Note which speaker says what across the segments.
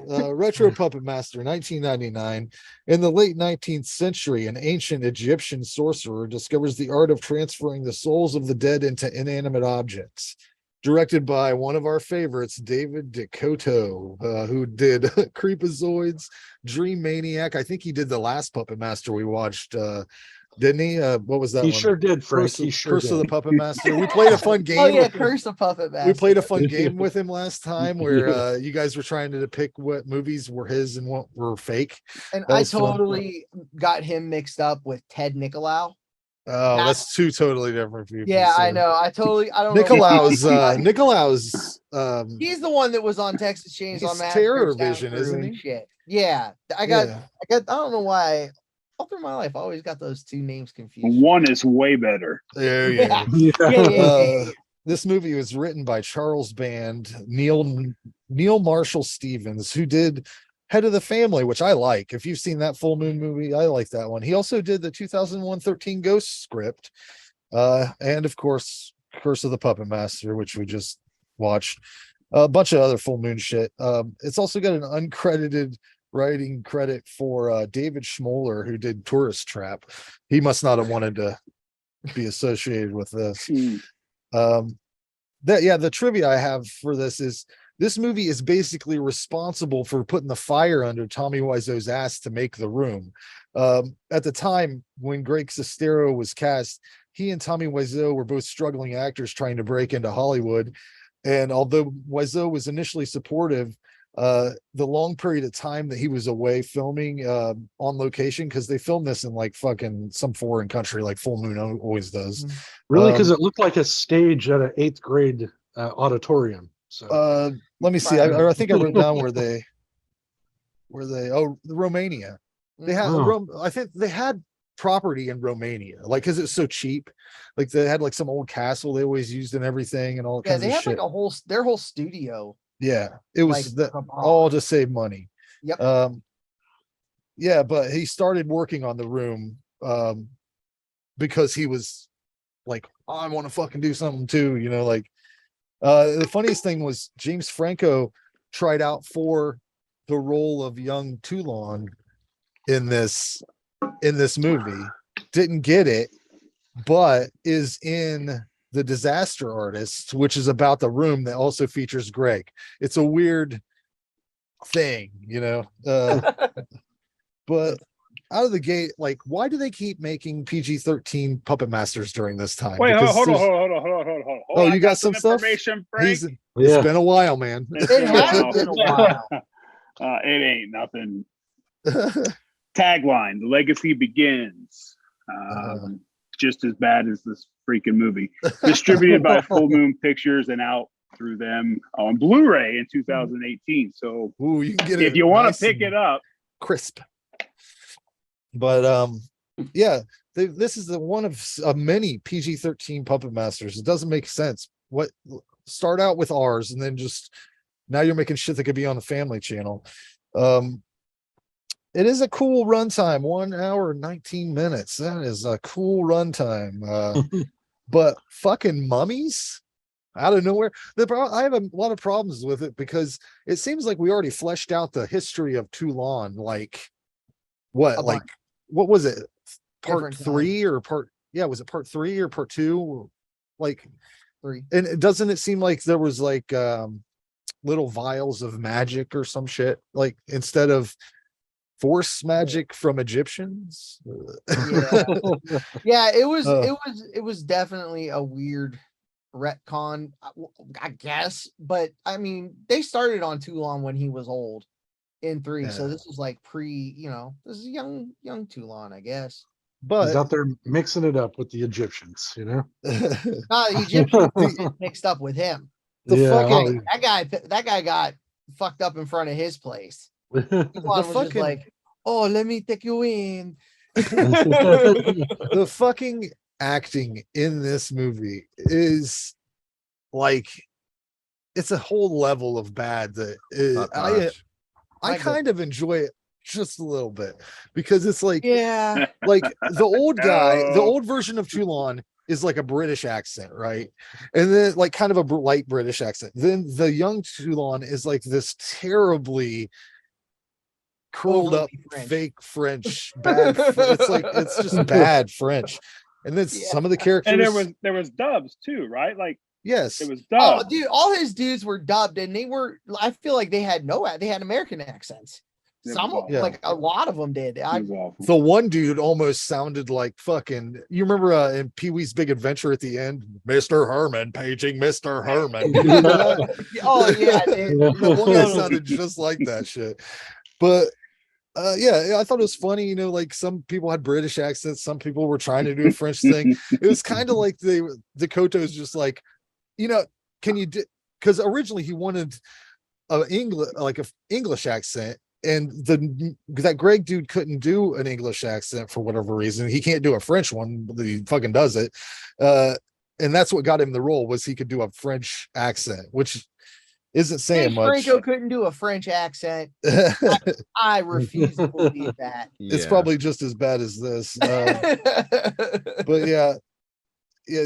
Speaker 1: Retro Puppet Master, 1999. In the late 19th century, an ancient Egyptian sorcerer discovers the art of transferring the souls of the dead into inanimate objects. Directed by one of our favorites, David DeCoteau, who did Creepazoids, Dream Maniac. I think he did the last Puppet Master we watched, didn't he? What was that
Speaker 2: He
Speaker 1: one?
Speaker 2: sure did, Frank.
Speaker 1: Curse of the Puppet Master. We played a fun game.
Speaker 3: Oh yeah, Curse of Puppet Master.
Speaker 1: We played a fun game with him last time where you guys were trying to depict what movies were his and what were fake.
Speaker 3: And I totally got him mixed up with Ted Nicolau.
Speaker 1: Oh, that's two totally different people.
Speaker 3: Yeah, so. I know. I don't
Speaker 1: Nicolaus, Nicolaus.
Speaker 3: He's the one that was on Texas Chainsaw Massacre.
Speaker 1: Terror Vision, isn't he?
Speaker 3: Shit. Yeah, I don't know why. All through my life, I always got those two names confused.
Speaker 4: One is way better.
Speaker 1: There you go. This movie was written by Charles Band, Neil Marshall Stevens, who did Head of the Family, which I like. If you've seen that Full Moon movie, I like that one. He also did the 2001 13 Ghost script, and of course, Curse of the Puppet Master, which we just watched. A bunch of other Full Moon shit. It's also got an uncredited writing credit for David Schmoller, who did Tourist Trap. He must not have wanted to be associated with this. The trivia I have for this is this movie is basically responsible for putting the fire under Tommy Wiseau's ass to make The Room. At the time when Greg Sestero was cast, he and Tommy Wiseau were both struggling actors trying to break into Hollywood. And although Wiseau was initially supportive, the long period of time that he was away filming on location, because they filmed this in like fucking some foreign country, like Full Moon always does.
Speaker 2: Really, because it looked like a stage at an 8th grade auditorium. So
Speaker 1: let me see. I think I wrote down where they Romania. They had I think they had property in Romania, like because it's so cheap. Like they had like some old castle they always used and everything and all kinds of shit.
Speaker 3: They had like their whole studio.
Speaker 1: Yeah, it was all to save money.
Speaker 3: Yep.
Speaker 1: Yeah, but he started working on The Room because he was like, I want to fucking do something too, you know, like the funniest thing was James Franco tried out for the role of young Toulon in this movie, didn't get it, but is in The Disaster Artist, which is about The Room that also features Greg. It's a weird thing, you know. But out of the gate, like, why do they keep making PG-13 Puppet Masters during this time?
Speaker 4: Wait, hold on.
Speaker 1: Oh, you got some stuff?
Speaker 4: Frank?
Speaker 1: It's been a while, man.
Speaker 3: It has been a while.
Speaker 4: It ain't nothing. Tagline: The legacy begins. Just as bad as this freaking movie. Distributed by Full Moon Pictures and out through them on Blu-ray in 2018. So
Speaker 1: you can get it
Speaker 4: if you want to pick it up,
Speaker 1: crisp. But this is the one of many PG-13 Puppet Masters. It doesn't make sense. What start out with ours and then just now you're making shit that could be on the Family Channel. It is a cool runtime, 1 hour 19 minutes. That is a cool runtime. But fucking mummies out of nowhere. I have a lot of problems with it because it seems like we already fleshed out the history of Toulon. Like what was it? Part 3 or part? Yeah, was it part 3 or part 2? Like
Speaker 3: 3.
Speaker 1: And doesn't it seem like there was like little vials of magic or some shit? Like instead of force magic from Egyptians.
Speaker 3: Yeah, it was definitely a weird retcon, I guess. But I mean, they started on Toulon when he was old in 3, so this is like this is young Toulon, I guess.
Speaker 2: But he's out there mixing it up with the Egyptians, you know.
Speaker 3: The Egyptians mixed up with him. That guy got fucked up in front of his place. Was just like, oh, let me take you in.
Speaker 1: The fucking acting in this movie is like, it's a whole level of bad that I kind of enjoy it just a little bit because it's like, like the old guy, the old version of Toulon is like a British accent, right? And then like kind of a light British accent. Then the young Toulon is like this terribly curled up
Speaker 3: Overly French.
Speaker 1: fake French bad. It's like it's just bad French. And then
Speaker 3: Yeah.
Speaker 1: some of the characters,
Speaker 4: And there was dubs too, right? Like
Speaker 1: yes,
Speaker 4: it was
Speaker 3: Oh,
Speaker 4: dubbed.
Speaker 3: dude, all his dudes were dubbed, and they were. I feel like they had American accents.
Speaker 4: It was
Speaker 3: Some,
Speaker 4: awful.
Speaker 3: like a lot of them did.
Speaker 4: It was awful.
Speaker 1: the one dude almost sounded like fucking. You remember in Pee Wee's Big Adventure at the end, Mr. Herman paging Mr. Herman.
Speaker 3: Oh yeah, dude.
Speaker 1: The one guy sounded just like that shit. But yeah, I thought it was funny. You know, like some people had British accents, some people were trying to do a French thing. It was kind of like Dakota's just like, you know, can you do? Because originally he wanted a English accent, and that Greg dude couldn't do an English accent for whatever reason. He can't do a French one, but he fucking does it. And that's what got him the role, was he could do a French accent, which isn't saying
Speaker 3: Dave
Speaker 1: much.
Speaker 3: Franco couldn't do a French accent. I refuse to believe that.
Speaker 1: It's probably just as bad as this. But yeah,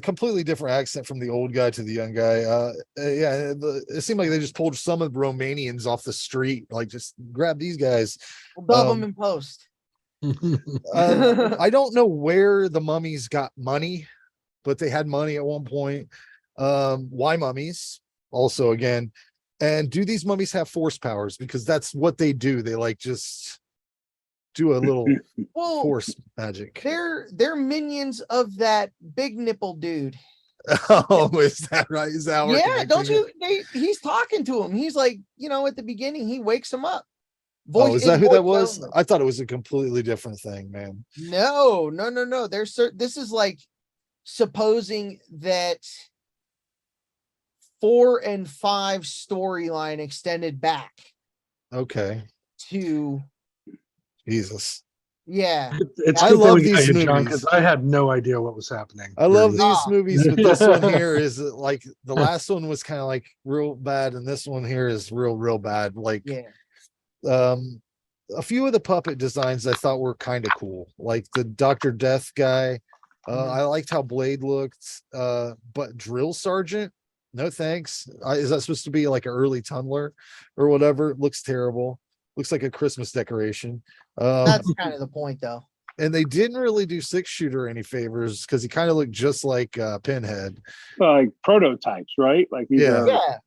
Speaker 1: completely different accent from the old guy to the young guy. It seemed like they just pulled some of the Romanians off the street, like just grab these guys.
Speaker 3: We'll dub them in post.
Speaker 1: I don't know where the mummies got money, but they had money at one point. Why mummies? Also, again, and do these mummies have force powers? Because that's what they do. They like just do a little force magic.
Speaker 3: They're minions of that big nipple dude.
Speaker 1: Oh, is that right? Is that what
Speaker 3: Yeah, don't you? He's talking to him. He's like, you know, at the beginning, he wakes him up.
Speaker 1: Oh, is that who that was?
Speaker 3: Over.
Speaker 1: I thought it was a completely different thing, man.
Speaker 3: No. This is like supposing that 4 and 5 storyline extended back.
Speaker 1: Okay.
Speaker 3: To
Speaker 1: Jesus.
Speaker 3: Yeah.
Speaker 2: It's
Speaker 1: I
Speaker 2: good
Speaker 1: love
Speaker 2: that we got
Speaker 1: these
Speaker 2: you, John,
Speaker 1: movies.
Speaker 2: because I had no idea what was happening.
Speaker 1: I love
Speaker 2: during
Speaker 1: these
Speaker 3: Ah.
Speaker 1: movies, but this one here is like the last one was kind of like real bad, and this one here is real bad. Like,
Speaker 3: Yeah.
Speaker 1: A few of the puppet designs I thought were kind of cool, like the Dr. Death guy. I liked how Blade looked, but Drill Sergeant, no thanks. Is that supposed to be like an early tunneler or whatever? It looks terrible. Looks like a Christmas decoration.
Speaker 3: That's kind of the point, though.
Speaker 1: And they didn't really do 6-shooter any favors because he kind of looked just like Pinhead.
Speaker 4: Like prototypes, right? Like these
Speaker 1: Yeah.
Speaker 4: are
Speaker 3: Yeah.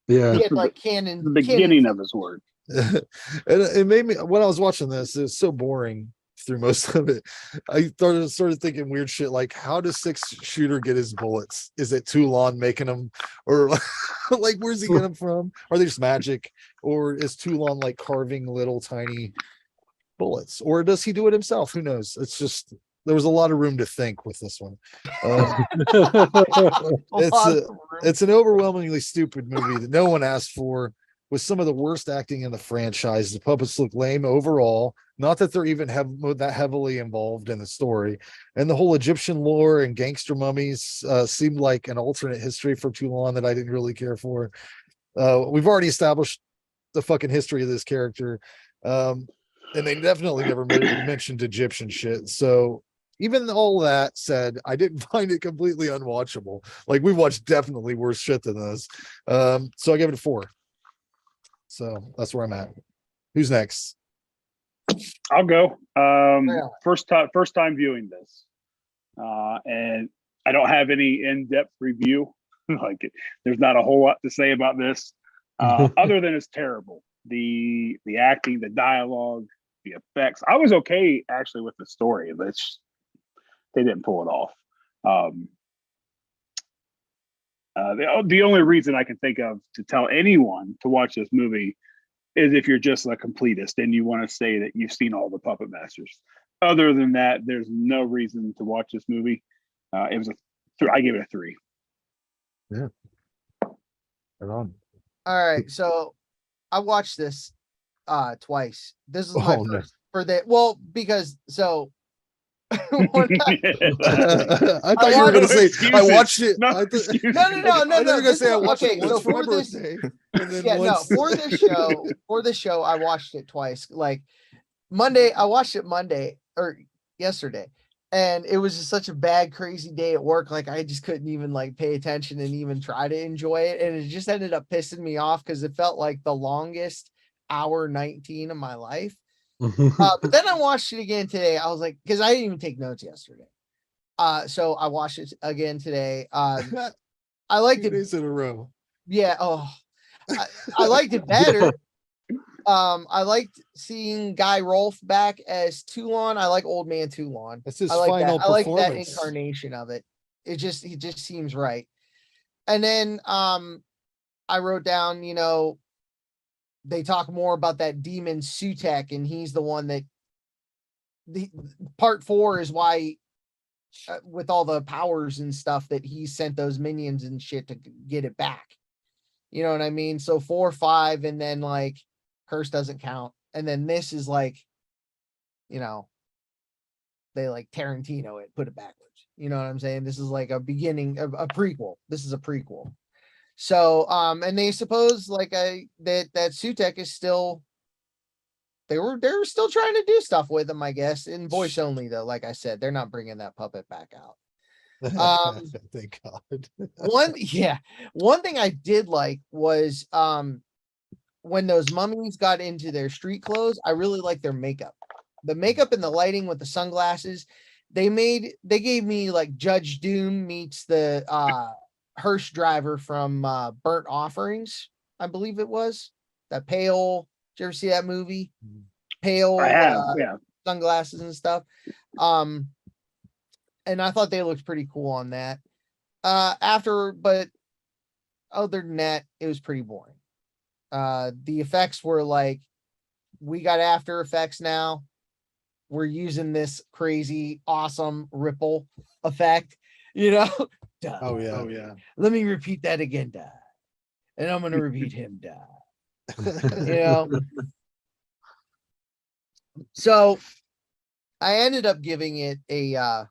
Speaker 2: Yeah.
Speaker 3: He had like cannon.
Speaker 4: the beginning of his work.
Speaker 1: And it made me, when I was watching this, it was so boring through most of it. I started thinking weird shit like, how does 6-shooter get his bullets? Is it Toulon making them, or like where's he getting them from? Are they just magic, or is Toulon like carving little tiny bullets, or does he do it himself? Who knows? It's just, there was a lot of room to think with this one. It's an overwhelmingly stupid movie that no one asked for, with some of the worst acting in the franchise. The puppets look lame overall. Not that they're even that heavily involved in the story. And the whole Egyptian lore and gangster mummies seemed like an alternate history for Toulon that I didn't really care for. We've already established the fucking history of this character. And they definitely never mentioned Egyptian shit. So even all that said, I didn't find it completely unwatchable. Like, we watched definitely worse shit than this. So I gave it a 4. So that's where I'm at. Who's next?
Speaker 4: I'll go.
Speaker 3: Yeah.
Speaker 4: First time viewing this, and I don't have any in-depth review. There's not a whole lot to say about this, other than it's terrible. The acting, the dialogue, the effects. I was okay actually with the story, but they didn't pull it off. The only reason I can think of to tell anyone to watch this movie is if you're just a completist and you want to say that you've seen all the Puppet Masters. Other than that, there's no reason to watch this movie. It was I gave it a 3.
Speaker 1: Yeah. Right on.
Speaker 3: All right, so I watched this twice. This is my first for that. Well, because so one time,
Speaker 1: I thought you were going to say I watched it.
Speaker 4: No,
Speaker 1: I
Speaker 4: excuses.
Speaker 3: no.
Speaker 1: thought you were going to
Speaker 3: This
Speaker 1: say I
Speaker 3: is-
Speaker 1: watched
Speaker 3: okay,
Speaker 1: it once
Speaker 3: so
Speaker 1: for my
Speaker 3: for this-
Speaker 1: birthday. And then
Speaker 3: yeah,
Speaker 1: once...
Speaker 3: no, for the show, I watched it twice. Like Monday, I watched it Monday or yesterday, And it was just such a bad, crazy day at work. Like I just couldn't even like pay attention and even try to enjoy it. And it just ended up pissing me off because it felt like the longest hour 19 of my life. But then I watched it again today. I was like, because I didn't even take notes yesterday. So I watched it again today. I liked
Speaker 1: 2
Speaker 3: it.
Speaker 1: days in a row.
Speaker 3: Yeah. Oh, I liked it better. I liked seeing Guy Rolfe back as Toulon. I like Old Man Toulon.
Speaker 1: That's his
Speaker 3: I like
Speaker 1: final
Speaker 3: that. I like that
Speaker 1: performance.
Speaker 3: incarnation of it. It just seems right. And then I wrote down, you know, they talk more about that demon Sutek, and he's the one that the part 4 is why with all the powers and stuff that he sent those minions and shit to get it back. You know what I mean? So 4, 5, and then like Curse doesn't count. And then this is like, you know, they like Tarantino it, put it backwards. You know what I'm saying? This is like a beginning of a prequel. This is a prequel. So, and they suppose like that Sutek is still, they were still trying to do stuff with him, I guess, in voice only though. Like I said, they're not bringing that puppet back out.
Speaker 1: Thank God.
Speaker 3: One thing I did like was when those mummies got into their street clothes, I really liked their makeup. The makeup and the lighting with the sunglasses, they gave me like Judge Doom meets the Hearst driver from Burnt Offerings, I believe it was. That pale, did you ever see that movie? Pale
Speaker 4: I have, yeah.
Speaker 3: sunglasses and stuff. And I thought they looked pretty cool on that. But other than that, it was pretty boring. The effects were like, we got After Effects now. We're using this crazy, awesome ripple effect, you know? Duh.
Speaker 1: Oh yeah.
Speaker 3: Let me repeat that again, duh. And I'm gonna repeat him, duh. You know? So I ended up giving it a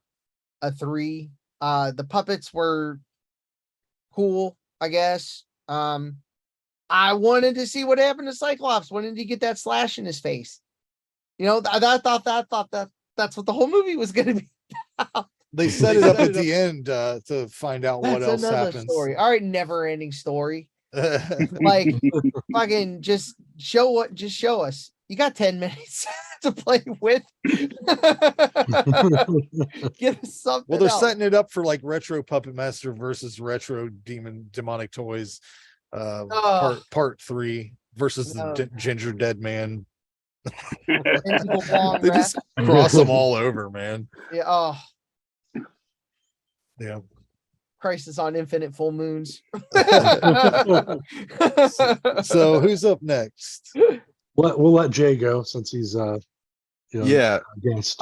Speaker 3: 3. The puppets were cool, I guess. I wanted to see what happened to Cyclops. When did he get that slash in his face? You know, I thought that's what the whole movie was going to be about.
Speaker 1: They set it up at the end to find out what else happens.
Speaker 3: Story. All right, never ending story. Like fucking just show us. You got 10 minutes to play with. Give us something.
Speaker 1: Well, they're
Speaker 3: else.
Speaker 1: setting it up for like Retro Puppet Master versus Retro Demonic Toys. Part 3 versus the Ginger Dead Man. They just cross them all over, man.
Speaker 3: Yeah. Oh.
Speaker 1: Yeah.
Speaker 3: Crisis on Infinite Full Moons.
Speaker 1: So who's up next?
Speaker 2: We'll let Jay go since he's
Speaker 5: yeah,
Speaker 2: guest.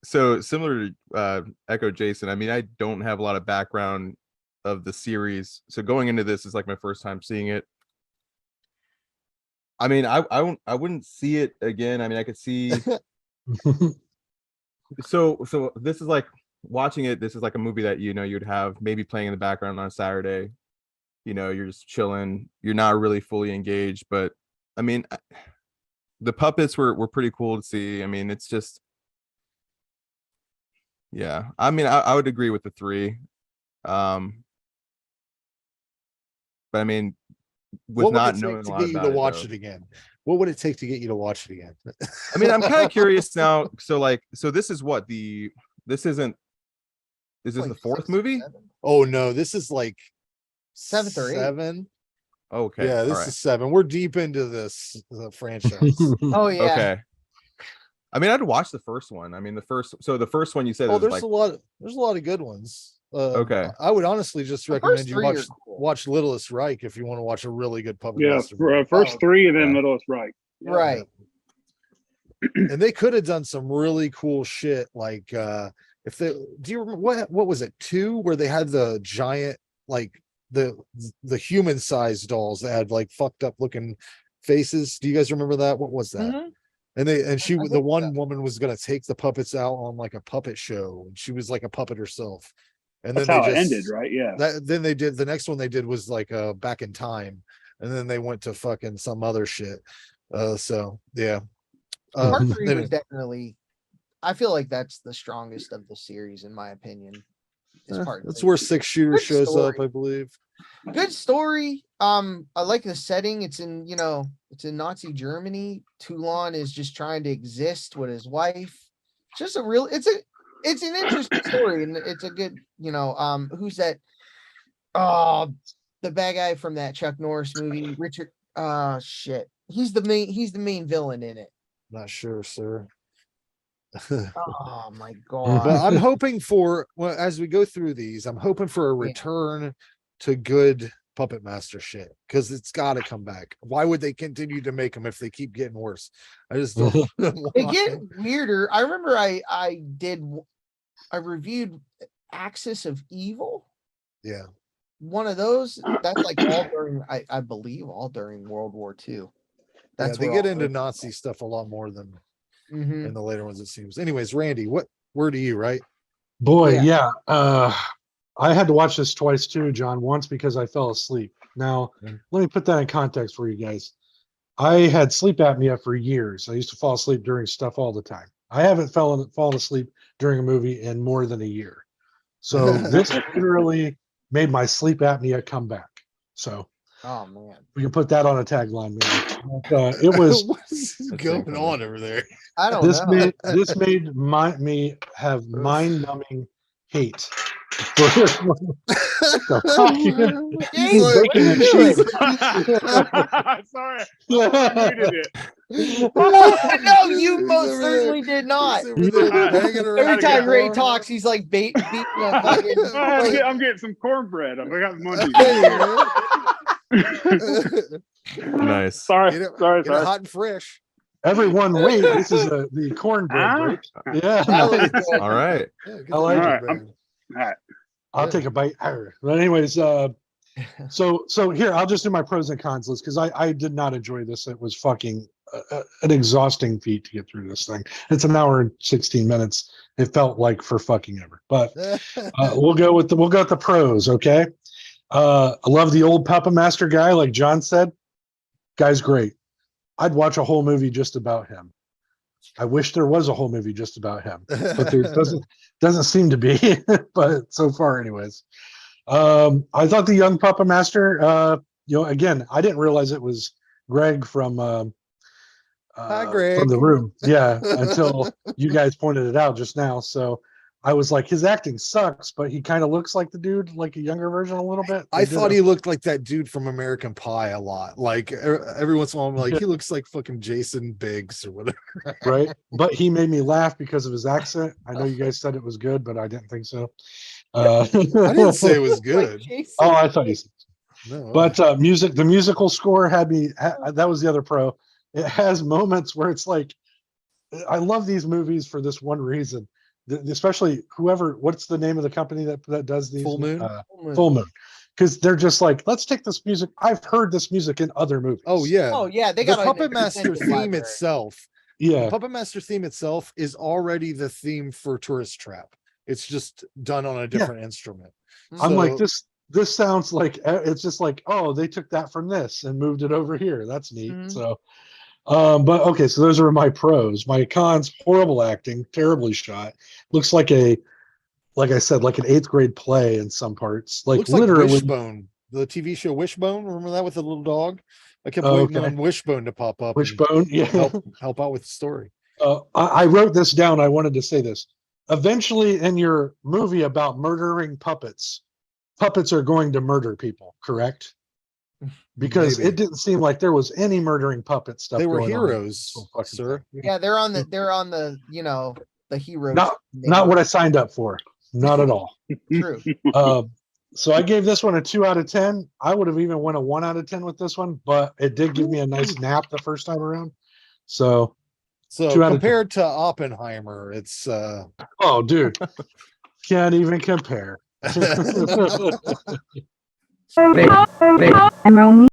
Speaker 5: So similar to Echo Jason, I mean, I don't have a lot of background of the series, so going into this is like my first time seeing it. I mean, I wouldn't see it again. I mean, I could see. So this is like watching it. This is like a movie that you'd have maybe playing in the background on a Saturday. You're just chilling. You're not really fully engaged, but I mean, the puppets were pretty cool to see. I mean, it's just, yeah. I mean, I would agree with the 3. But I mean, with not knowing a lot about
Speaker 1: to watch it again, what would it take to get you to watch it again?
Speaker 5: I mean, I'm kind of curious now. So this is what is this
Speaker 3: like
Speaker 5: the 4th
Speaker 3: 6 or
Speaker 5: movie?
Speaker 3: 7.
Speaker 1: Oh no, this is like
Speaker 3: 7th or 8th.
Speaker 1: 7.
Speaker 5: Okay.
Speaker 1: Yeah, this is 7. We're deep into this franchise.
Speaker 3: Oh yeah.
Speaker 5: Okay. I mean, I'd watch the first one. I mean, the first one you said.
Speaker 1: Oh, there's
Speaker 5: like,
Speaker 1: a lot of good ones.
Speaker 5: Okay.
Speaker 1: I would honestly just
Speaker 3: The
Speaker 1: recommend
Speaker 3: first
Speaker 1: you
Speaker 3: 3
Speaker 1: watch
Speaker 3: are cool.
Speaker 1: watch Littlest Reich if you want to watch a really good puppet
Speaker 4: Yeah,
Speaker 1: master movie.
Speaker 4: first 3 and then
Speaker 5: yeah.
Speaker 4: Littlest Reich.
Speaker 3: Right.
Speaker 1: And they could have done some really cool shit. Like if they do you remember what was it 2 where they had the giant like the human sized dolls that had like fucked up looking faces? Do you guys remember that? What was that?
Speaker 3: Mhm.
Speaker 1: And the
Speaker 3: think
Speaker 1: one
Speaker 3: so.
Speaker 1: woman was gonna take the puppets out on like a puppet show, and she was like a puppet herself. And
Speaker 4: That's
Speaker 1: then
Speaker 4: how
Speaker 1: they
Speaker 4: it
Speaker 1: just
Speaker 4: ended, right? Yeah.
Speaker 1: then they did the next one they did was like Back in Time, and then they went to fucking some other shit. So yeah.
Speaker 3: Part 3
Speaker 1: anyway.
Speaker 3: was definitely I feel like that's the strongest of the series, in my opinion. Is part
Speaker 1: That's
Speaker 3: two.
Speaker 1: where 6-shooter
Speaker 3: Good
Speaker 1: shows up,
Speaker 3: story.
Speaker 1: I believe.
Speaker 3: Good story. I like the setting. It's in, it's in Nazi Germany. Toulon is just trying to exist with his wife. Just it's an interesting story, and it's a good, who's that? Oh, the bad guy from that Chuck Norris movie, Richard. Shit. He's the main villain in it.
Speaker 1: Not sure, sir.
Speaker 3: Oh my
Speaker 1: But
Speaker 3: god.
Speaker 1: I'm hoping for, well, as we go through these, I'm hoping for a
Speaker 3: Yeah.
Speaker 1: return to good Puppet Master shit, because it's got to come back. Why would they continue to make them if they keep getting worse? I just don't know
Speaker 3: They
Speaker 1: why.
Speaker 3: get weirder. I remember I reviewed Axis of Evil.
Speaker 1: Yeah.
Speaker 3: One of those. That's like all during, I believe, all during World War II. That's
Speaker 1: They
Speaker 3: where
Speaker 1: get
Speaker 3: all
Speaker 1: into
Speaker 3: those-
Speaker 1: Nazi stuff a lot more than
Speaker 3: Mhm.
Speaker 1: in the later ones, it seems. Anyways, Randy, what word are you, right?
Speaker 2: Boy,
Speaker 3: Yeah.
Speaker 2: yeah. I had to watch this twice too, John. Once because I fell asleep. Now,
Speaker 1: Mm.
Speaker 2: let me put that in context for you guys. I had sleep apnea for years. I used to fall asleep during stuff all the time. I haven't fallen asleep during a movie in more than a year. So this literally made my sleep apnea come back. So
Speaker 3: Oh man.
Speaker 2: we can put that on a tagline, maybe. But, it was
Speaker 1: What is
Speaker 5: That's
Speaker 1: going
Speaker 5: funny.
Speaker 1: on over there?
Speaker 3: I don't
Speaker 2: this
Speaker 3: know.
Speaker 2: made me have mind-numbing hate for the fuck?
Speaker 3: Jason, what
Speaker 2: breaking
Speaker 3: are
Speaker 2: the
Speaker 3: you
Speaker 2: cheese.
Speaker 4: Sorry, I muted it.
Speaker 3: No, you
Speaker 1: He's
Speaker 3: most
Speaker 1: over
Speaker 3: certainly did not.
Speaker 1: He's over there banging around
Speaker 3: Every
Speaker 1: the
Speaker 3: time Ray
Speaker 1: car.
Speaker 3: talks, he's like beating a fucking.
Speaker 4: I'm getting some cornbread. I got munchies.
Speaker 5: Nice.
Speaker 4: Sorry,
Speaker 1: Get it,
Speaker 4: sorry,
Speaker 1: get it
Speaker 4: sorry.
Speaker 1: hot and fresh.
Speaker 2: Everyone, wait! This is the cornbread
Speaker 4: Ah.
Speaker 2: break. Yeah,
Speaker 3: That was
Speaker 2: nice.
Speaker 3: good.
Speaker 5: All right.
Speaker 1: Yeah, get
Speaker 2: I
Speaker 1: the
Speaker 2: like
Speaker 1: ginger
Speaker 4: it.
Speaker 1: bang.
Speaker 4: All right.
Speaker 2: I'll
Speaker 1: Yeah.
Speaker 2: take a bite. Arr. But anyways, so here I'll just do my pros and cons list because I did not enjoy this. It was fucking an exhausting feat to get through this thing. It's an hour and 16 minutes. It felt like for fucking ever. But we'll go with the pros. Okay. I love the old Puppet Master guy, like John said. Guy's great. I'd watch a whole movie just about him. I wish there was a whole movie just about him, but there doesn't seem to be. But so far, anyways, I thought the young Puppet Master. Again, I didn't realize it was Greg from
Speaker 1: Greg.
Speaker 2: from the room. Yeah, until you guys pointed it out just now. So I was like, his acting sucks, but he kind of looks like the dude, like a younger version, a little bit.
Speaker 1: I thought he looked like that dude from American Pie a lot. Like every once in a while, I'm like, he looks like fucking Jason Biggs or whatever.
Speaker 2: right, but he made me laugh because of his accent. I know you guys said it was good, but I didn't think so.
Speaker 1: I didn't say it was good.
Speaker 3: Like Jason.
Speaker 2: Oh, I thought you said.
Speaker 1: No.
Speaker 2: But the musical score had me. That was the other pro. It has moments where it's like, I love these movies for this one reason. Especially what's the name of the company that does these?
Speaker 1: Full Moon?
Speaker 2: Full Moon. Because they're just like, let's take this music. I've heard this music in other movies.
Speaker 1: Oh yeah.
Speaker 3: Oh yeah, they
Speaker 1: The
Speaker 3: got
Speaker 1: Puppet Master theme itself.
Speaker 2: yeah.
Speaker 1: The Puppet Master theme itself is already the theme for Tourist Trap. It's just done on a different instrument.
Speaker 2: I'm like,
Speaker 1: So-
Speaker 2: this sounds like it's just like, oh, they took that from this and moved it over here. That's neat.
Speaker 3: Mhm.
Speaker 2: So but okay, so those are my pros. My cons: horrible acting, terribly shot. Looks like like I said, like an 8th grade play in some parts. Like
Speaker 1: Looks like
Speaker 2: literally,
Speaker 1: Wishbone, the TV show Wishbone. Remember that with the little dog? I kept
Speaker 2: Oh,
Speaker 1: waiting
Speaker 2: okay.
Speaker 1: on Wishbone to pop up. and
Speaker 2: Wishbone. Yeah.
Speaker 1: help out with the story.
Speaker 2: I wrote this down. I wanted to say this. Eventually, in your movie about murdering puppets are going to murder people, correct? Because
Speaker 1: Maybe.
Speaker 2: it didn't seem like there was any murdering puppet stuff.
Speaker 1: They were
Speaker 2: going on.
Speaker 1: heroes,
Speaker 2: Oh, fucking
Speaker 1: sir.
Speaker 3: Yeah, they're on the the hero.
Speaker 2: Not what I signed up for. Not at all.
Speaker 3: True.
Speaker 2: So I gave this one a 2 out of 10. I would have even went a 1 out of 10 with this one, but it did give me a nice nap the first time around. So,
Speaker 1: So
Speaker 2: 2 out of 10.
Speaker 1: compared to Oppenheimer, it's
Speaker 2: oh, dude, can't even compare.
Speaker 6: I'm only